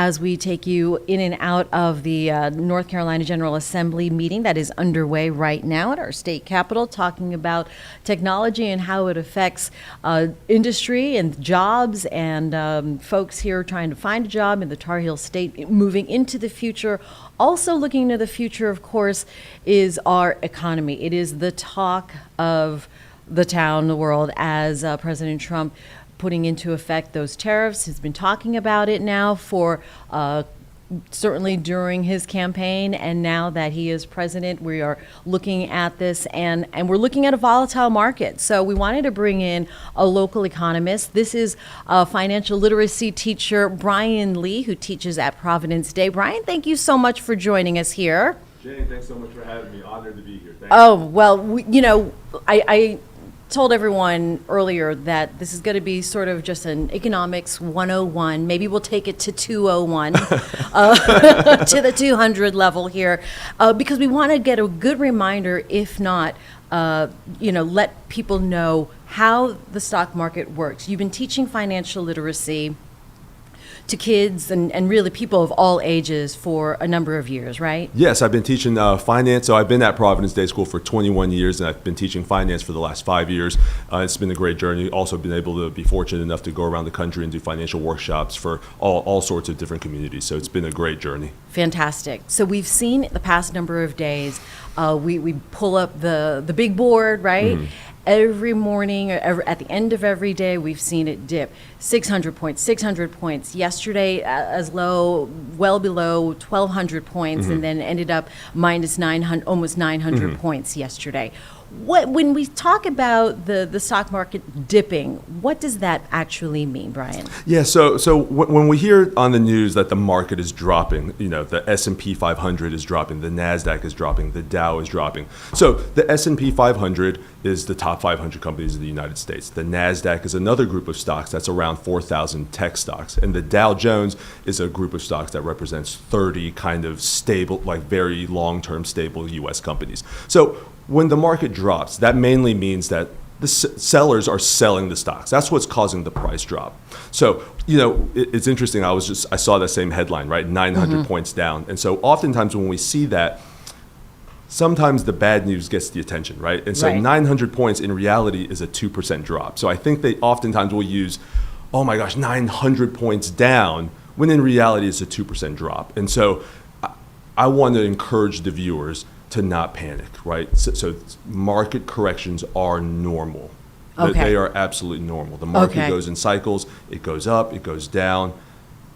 as we take you in and out of the North Carolina General Assembly meeting that is underway right now at our state capitol, talking about technology and how it affects industry and jobs and folks here trying to find a job in the Tar Heel State moving into the future. Also looking into the future, of course, is our economy. It is the talk of the town, the world, as President Trump putting into effect those tariffs. He's been talking about it now for certainly during his campaign, and now that he is president, we are looking at this, and we're looking at a volatile market. So we wanted to bring in a local economist. This is financial literacy teacher Brian Lee, who teaches at Providence Day. Brian, thank you so much for joining us here. Jane, thanks so much for having me. Honored to be here. Thank you. Well, I told everyone earlier that this is going to be sort of just an economics 101. Maybe we'll take it to 201, to the 200 level here, because we want to get a good reminder, if not, let people know how the stock market works. You've been teaching financial literacy to kids and really people of all ages for a number of years, right? Yes, I've been teaching finance. So I've been at Providence Day School for 21 years, and I've been teaching finance for the last 5 years. It's been a great journey. Also been able to be fortunate enough to go around the country and do financial workshops for all sorts of different communities. So it's been a great journey. Fantastic. So we've seen the past number of days, we pull up the big board, right? Mm-hmm. Every morning, at the end of every day, we've seen it dip 600 points. Yesterday, as low, well below 1,200 points, mm-hmm. and then ended up minus 900, almost 900 mm-hmm. points yesterday. When we talk about the stock market dipping, what does that actually mean, Brian? Yeah, so when we hear on the news that the market is dropping, the S&P 500 is dropping, the Nasdaq is dropping, the Dow is dropping. So the S&P 500 is the top 500 companies in the United States. The Nasdaq is another group of stocks that's around 4,000 tech stocks. And the Dow Jones is a group of stocks that represents 30 kind of stable, like very long-term stable U.S. companies. So when the market drops, that mainly means that the sellers are selling the stocks. That's what's causing the price drop. So, it's interesting. I saw that same headline, right? 900 mm-hmm. points down. And so oftentimes when we see that, sometimes the bad news gets the attention, right? And so right. 900 points in reality is a 2% drop. So I think they oftentimes will use, oh my gosh, 900 points down, when in reality it's a 2% drop. And so I want to encourage the viewers to not panic, right? So market corrections are normal. Okay. They are absolutely normal. The market goes in cycles. It goes up, it goes down.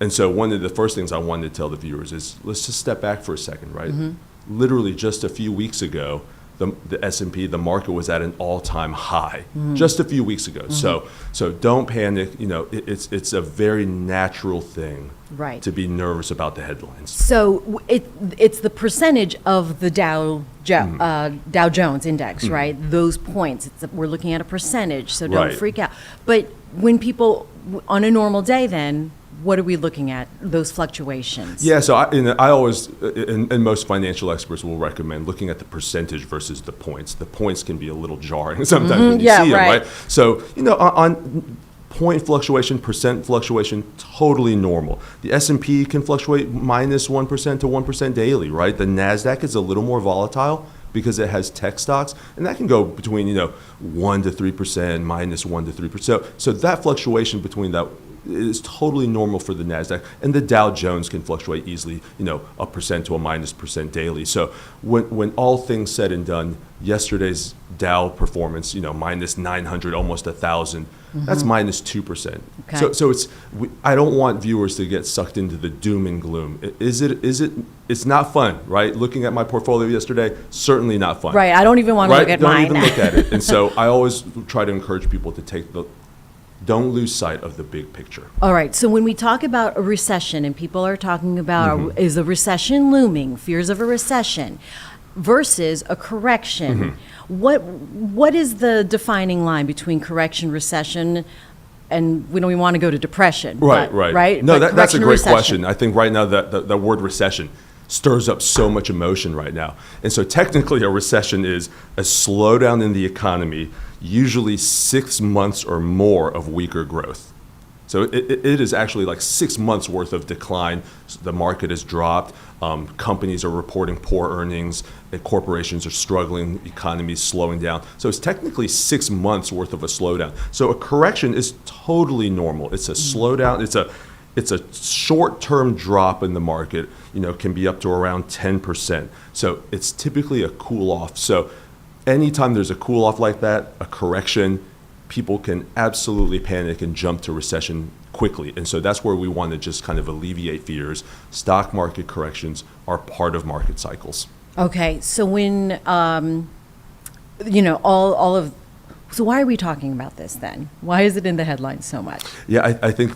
And so one of the first things I wanted to tell the viewers is, let's just step back for a second, right? Mm-hmm. Literally just a few weeks ago, the S&P, the market was at an all-time high, mm-hmm. just a few weeks ago. Mm-hmm. So don't panic. It's a very natural thing, right, to be nervous about the headlines. So it's the percentage of the Dow Jones Index, mm-hmm. right? Those points. We're looking at a percentage, so don't right. freak out. But when people on a normal day, then what are we looking at, those fluctuations? Yeah, so I always, and most financial experts will recommend looking at the percentage versus the points. The points can be a little jarring sometimes mm-hmm. when you see them, right? So, on point fluctuation, percent fluctuation, totally normal. The S&P can fluctuate minus 1% to 1% daily, right? The Nasdaq is a little more volatile because it has tech stocks, and that can go between 1 to 3%, minus 1 to 3%. So that fluctuation between that is totally normal for the Nasdaq, and the Dow Jones can fluctuate easily, a percent to a minus percent daily. So when all things said and done, yesterday's Dow performance, minus 900, almost 1,000, mm-hmm. that's minus 2%. Okay. So I don't want viewers to get sucked into the doom and gloom. It's not fun, right? Looking at my portfolio yesterday, certainly not fun. Right. I don't even want to look at mine. Don't even look at it. And so I always try to encourage people to don't lose sight of the big picture. All right. So when we talk about a recession, and people are talking about, mm-hmm. is a recession looming, fears of a recession, versus a correction, mm-hmm. what is the defining line between correction, recession, and we don't want to go to depression? Right. No, that's a great question. I think right now the word recession stirs up so much emotion right now. And so technically a recession is a slowdown in the economy, usually 6 months or more of weaker growth. So it is actually like 6 months worth of decline. The market has dropped. Companies are reporting poor earnings. Corporations are struggling. The economy is slowing down. So it's technically 6 months worth of a slowdown. So a correction is totally normal. It's a slowdown. It's a short-term drop in the market. Can be up to around 10%. So it's typically a cool off. So anytime there's a cool off like that, a correction, people can absolutely panic and jump to recession quickly. And so that's where we want to just kind of alleviate fears. Stock market corrections are part of market cycles. Okay, so when, so why are we talking about this then? Why is it in the headlines so much? Yeah, I think,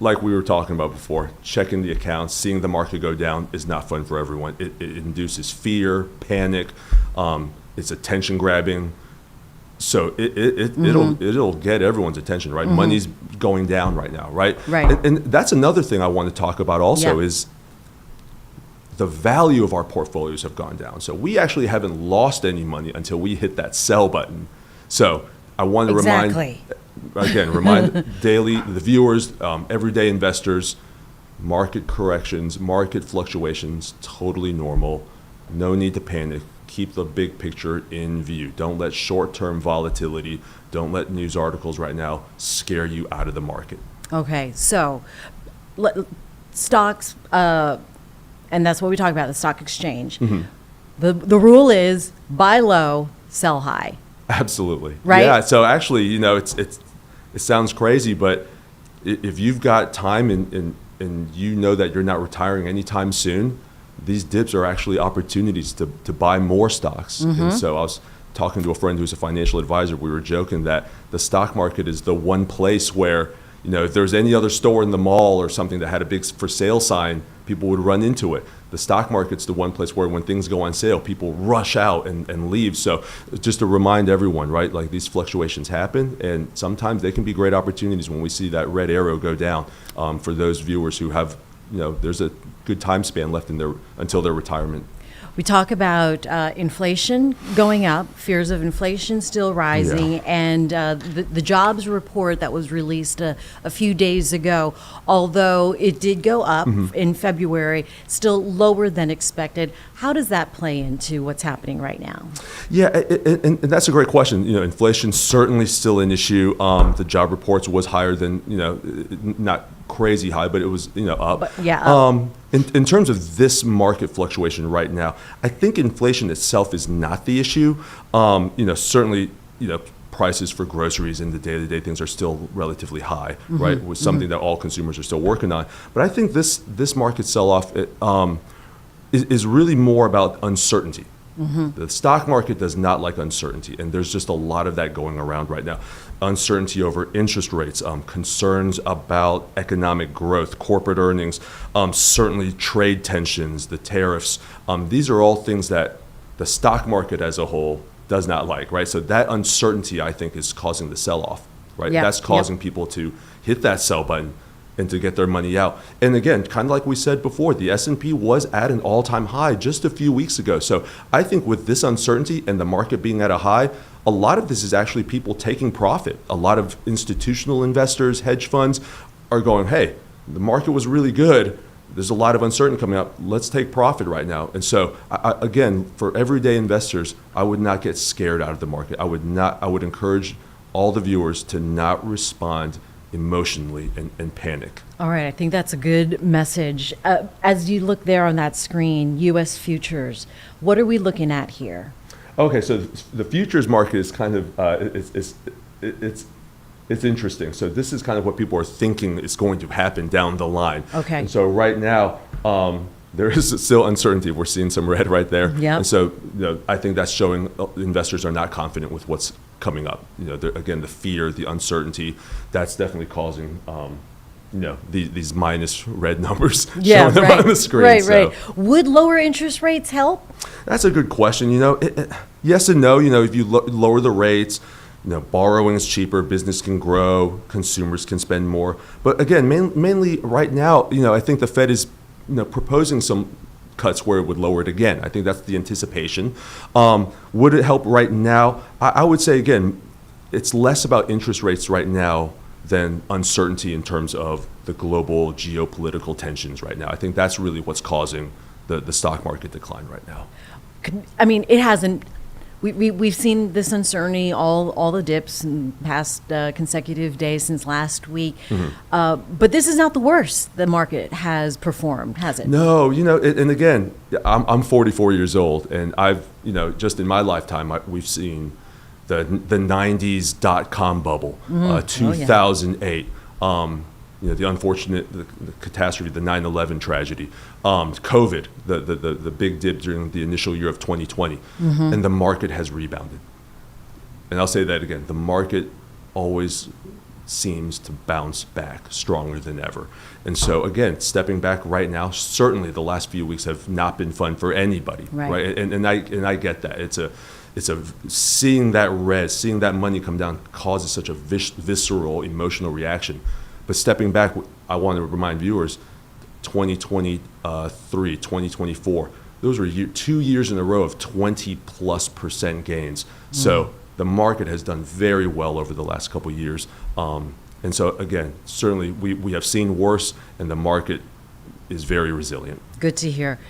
like we were talking about before, checking the accounts, seeing the market go down is not fun for everyone. It induces fear, panic, it's attention grabbing. So it'll get everyone's attention, right? Money's going down right now, right? Right. And that's another thing I want to talk about also is the value of our portfolios have gone down. So we actually haven't lost any money until we hit that sell button. So I want to remind daily the viewers, everyday investors, market corrections, market fluctuations, totally normal. No need to panic. Keep the big picture in view. Don't let short-term volatility, don't let news articles right now scare you out of the market. Okay, so stocks, and that's what we talk about, the stock exchange. The rule is buy low, sell high. Absolutely. Right? Yeah, so actually, it sounds crazy, but if you've got time and you know that you're not retiring anytime soon, these dips are actually opportunities to buy more stocks. And so I was talking to a friend who's a financial advisor. We were joking that the stock market is the one place where, if there's any other store in the mall or something that had a big for sale sign, people would run into it. The stock market's the one place where when things go on sale, people rush out and leave. So just to remind everyone, right, like these fluctuations happen, and sometimes they can be great opportunities when we see that red arrow go down. For those viewers who have, there's a good time span left until their retirement. We talk about inflation going up, fears of inflation still rising, and the jobs report that was released a few days ago, although it did go up in February, still lower than expected. How does that play into what's happening right now? Yeah, and that's a great question. Inflation certainly still an issue. The job reports was higher than, not crazy high, but it was, up. But, up. In terms of this market fluctuation right now, I think inflation itself is not the issue. Certainly, prices for groceries and the day-to-day things are still relatively high, right? With something that all consumers are still working on. But I think this market sell-off is really more about uncertainty. The stock market does not like uncertainty, and there's just a lot of that going around right now. Uncertainty over interest rates, concerns about economic growth, corporate earnings, certainly trade tensions, the tariffs. These are all things that the stock market as a whole does not like, right? So that uncertainty, I think, is causing the sell-off, right? Yep. That's causing people to hit that sell button and to get their money out. And again, kind of like we said before, the S&P was at an all-time high just a few weeks ago. So I think with this uncertainty and the market being at a high, a lot of this is actually people taking profit. A lot of institutional investors, hedge funds are going, hey, the market was really good. There's a lot of uncertainty coming up. Let's take profit right now. And so, again, for everyday investors, I would not get scared out of the market. I would encourage all the viewers to not respond emotionally and panic. All right, I think that's a good message. As you look there on that screen, U.S. futures, what are we looking at here? Okay, so the futures market is kind of it's interesting. So this is kind of what people are thinking is going to happen down the line. Okay. And so right now, there is still uncertainty. We're seeing some red right there. Yep. And so I think that's showing investors are not confident with what's coming up. Again, the fear, the uncertainty, that's definitely causing these minus red numbers showing up on the screen. Right. Would lower interest rates help? That's a good question. Yes and no. If you lower the rates, borrowing is cheaper, business can grow, consumers can spend more. But again, mainly right now, I think the Fed is proposing some cuts where it would lower it again. I think that's the anticipation. Would it help right now? I would say, again, it's less about interest rates right now than uncertainty in terms of the global geopolitical tensions right now. I think that's really what's causing the stock market decline right now. I mean, it hasn't. We've seen this uncertainty, all the dips in past consecutive days since last week. But this is not the worst the market has performed, has it? No, and again, I'm 44 years old, and I've, just in my lifetime, we've seen the 90s .com bubble, 2008, the unfortunate the catastrophe, the 9/11 tragedy, COVID, the big dip during the initial year of 2020, and the market has rebounded. And I'll say that again, the market always seems to bounce back stronger than ever. And so again, stepping back right now, certainly the last few weeks have not been fun for anybody, right? And I get that. It's a seeing that money come down causes such a visceral emotional reaction. But stepping back, I want to remind viewers, 2023, 2024, those were 2 years in a row of 20+% gains. So the market has done very well over the last couple of years. And so again, certainly we have seen worse, and the market is very resilient. Good to hear.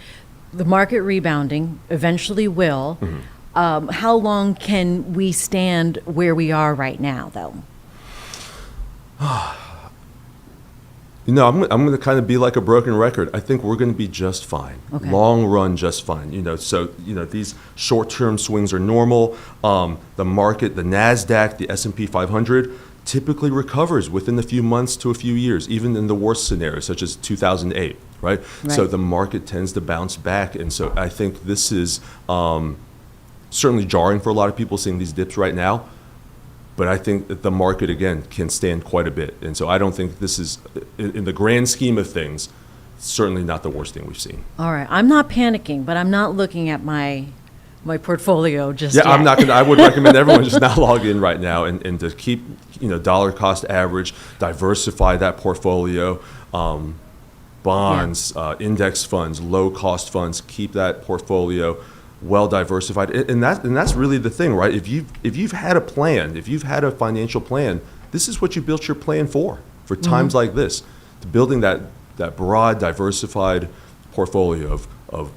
The market rebounding eventually will. How long can we stand where we are right now, though? I'm going to kind of be like a broken record. I think we're going to be just fine. Okay. Long run, just fine. So these short-term swings are normal. The market, the Nasdaq, the S&P 500, typically recovers within a few months to a few years, even in the worst scenarios, such as 2008. Right? So the market tends to bounce back, and so I think this is certainly jarring for a lot of people seeing these dips right now. But I think that the market, again, can stand quite a bit. And so I don't think this is, in the grand scheme of things, certainly not the worst thing we've seen. All right. I'm not panicking, but I'm not looking at my portfolio just yet. I'm not going to. I would recommend everyone just not log in right now and to keep, dollar cost average, diversify that portfolio, bonds, index funds, low cost funds, keep that portfolio well diversified, and that's really the thing, right? If you've had a plan, if you've had a financial plan, this is what you built your plan for times like this, building that broad, diversified portfolio of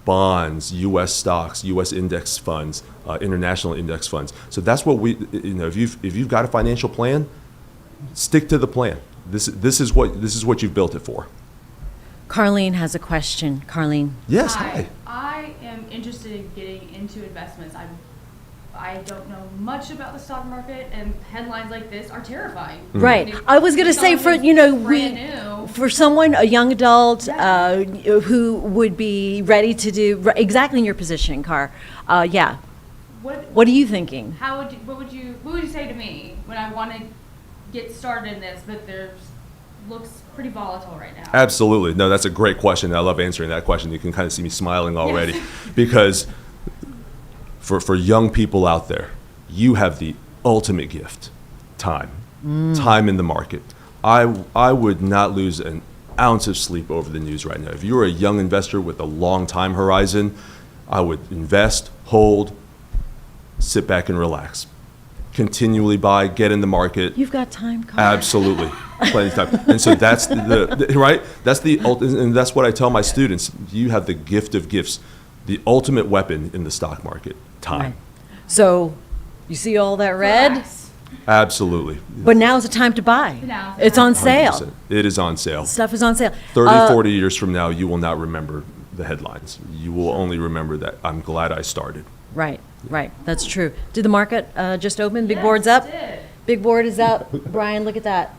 bonds, U.S. stocks, U.S. index funds, international index funds. So that's what we, if you've got a financial plan, stick to the plan. This is what you've built it for. Carlene has a question. Carlene. Yes. Hi. I am interested in getting into investments. I don't know much about the stock market, and headlines like this are terrifying. Right. I was going to say, for someone, a young adult who would be ready to do exactly in your position, Car. What are you thinking? What would you say to me when I want to get started in this, but looks pretty volatile right now? Absolutely. No, that's a great question. I love answering that question. You can kind of see me smiling already. Yes. Because for young people out there, you have the ultimate gift, time. Time in the market. I would not lose an ounce of sleep over the news right now. If you're a young investor with a long time horizon, I would invest, hold, sit back and relax. Continually buy, get in the market. You've got time, Carl. Absolutely, plenty of time. And so that's the right. That's the and that's what I tell my students. You have the gift of gifts, the ultimate weapon in the stock market, time. Right. So, you see all that red? Relax. Absolutely. But now's the time to buy. It's on sale. 100%. It is on sale. Stuff is on sale. 30, 40 years from now, you will not remember the headlines. You will only remember that I'm glad I started. Right. Right, that's true. Did the market just open? Big Yes, board's up? it did. Big board is up. Brian, look at that.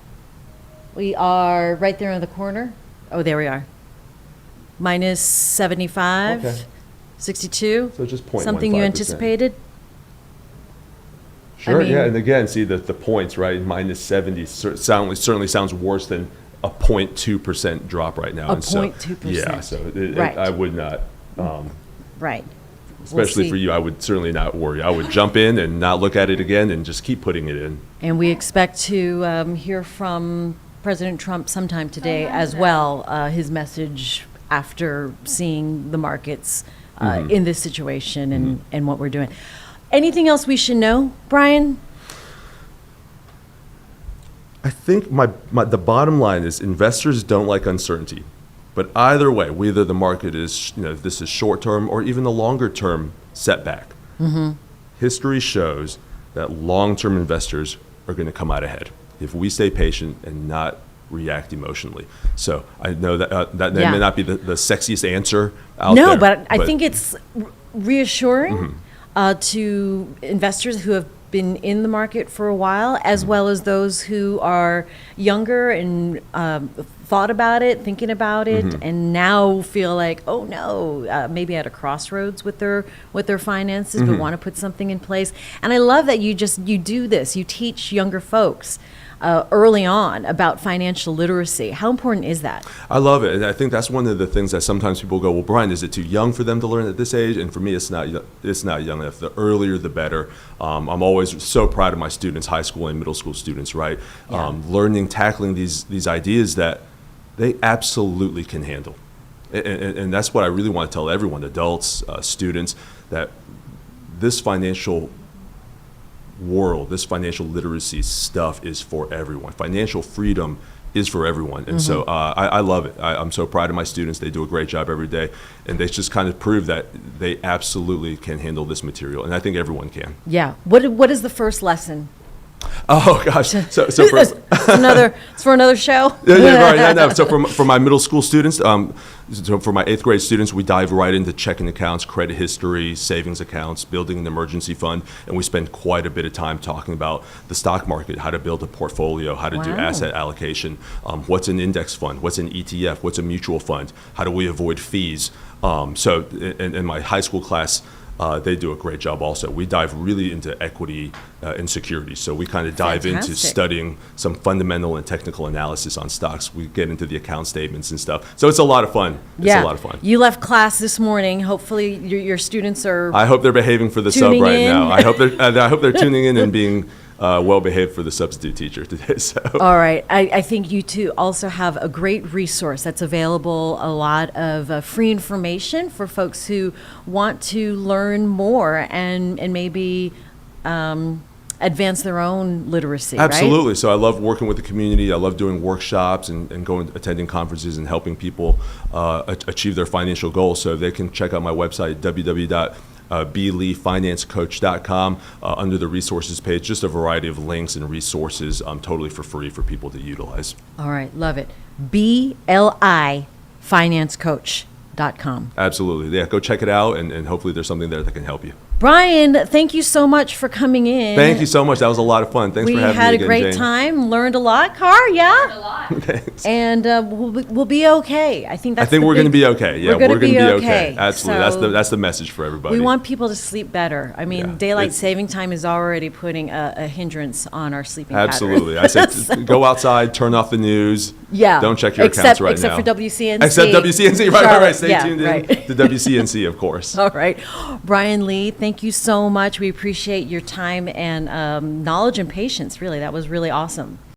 We are right there in the corner. Oh, there we are. Minus 75, Okay. 62. So just 0.15%. Something you anticipated? Sure, I mean, yeah, and again, see the points, right? Minus 70 certainly sounds worse than a 0.2% drop right now. A And so, 0.2%. Yeah, so Right. I would not. Right. Especially for you, I would certainly not worry. I would jump in and not look at it again and just keep putting it in. And we expect to hear from President Trump sometime today as well, his message after seeing the markets in this situation and what we're doing. Anything else we should know, Brian? I think the bottom line is investors don't like uncertainty. But either way, whether the market is, this is short-term or even a longer-term setback, history shows that long-term investors are going to come out ahead if we stay patient and not react emotionally. So I know that that may not be the sexiest answer out there. No, but I think it's reassuring to investors who have been in the market for a while, as well as those who are younger and thought about it, thinking about it, and now feel like, oh no, maybe at a crossroads with their finances, but want to put something in place. And I love that you do this. You teach younger folks early on about financial literacy. How important is that? I love it. And I think that's one of the things that sometimes people go, well, Brian, is it too young for them to learn at this age? And for me, it's not young enough. The earlier, the better. I'm always so proud of my students, high school and middle school students, right? Yeah. Tackling these ideas that they absolutely can handle. And that's what I really want to tell everyone, adults, students, that this financial world, this financial literacy stuff is for everyone. Financial freedom is for everyone. And so I love it. I'm so proud of my students. They do a great job every day. And they just kind of prove that they absolutely can handle this material. And I think everyone can. Yeah. What is the first lesson? Oh gosh! So for it's for another show. Right. No. So for my middle school students, so for my 8th grade students, we dive right into checking accounts, credit history, savings accounts, building an emergency fund, and we spend quite a bit of time talking about the stock market, how to build a portfolio, how to do asset allocation, what's an index fund, what's an ETF, what's a mutual fund, how do we avoid fees. So in my high school class, they do a great job also. We dive really into equity and securities. So we kind of dive into studying some fundamental and technical analysis on stocks. We get into the account statements and stuff. So it's a lot of fun. It's a lot of fun. You left class this morning. Hopefully your students are I hope they're behaving for the sub right now. I hope they're tuning in and being well behaved for the substitute teacher today. So. All right. I think you two also have a great resource that's available, a lot of free information for folks who want to learn more and maybe advance their own literacy. Absolutely. Right? So I love working with the community. I love doing workshops and attending conferences and helping people achieve their financial goals. So they can check out my website, www.bleefinancecoach.com, under the resources page, just a variety of links and resources totally for free for people to utilize. All right, love it. BLIfinancecoach.com. Absolutely. Yeah, go check it out, and hopefully there's something there that can help you. Brian, thank you so much for coming in. Thank you so much. That was a lot of fun. Thanks for having me again, We had a great time, learned a lot. Car, yeah? Learned a lot. Thanks. And we'll be okay. I think we're going to be okay. Yeah, we're going to be okay. Absolutely. So that's the message for everybody. We want people to sleep better. I mean, daylight saving time is already putting a hindrance on our sleeping pattern. Absolutely. I said go outside, turn off the news. Yeah. Don't check your accounts right now. Except for WCNC. Except WCNC. Right. Stay tuned in to WCNC, of course. All right. Brian Lee, thank you so much. We appreciate your time and knowledge and patience, really. That was really awesome.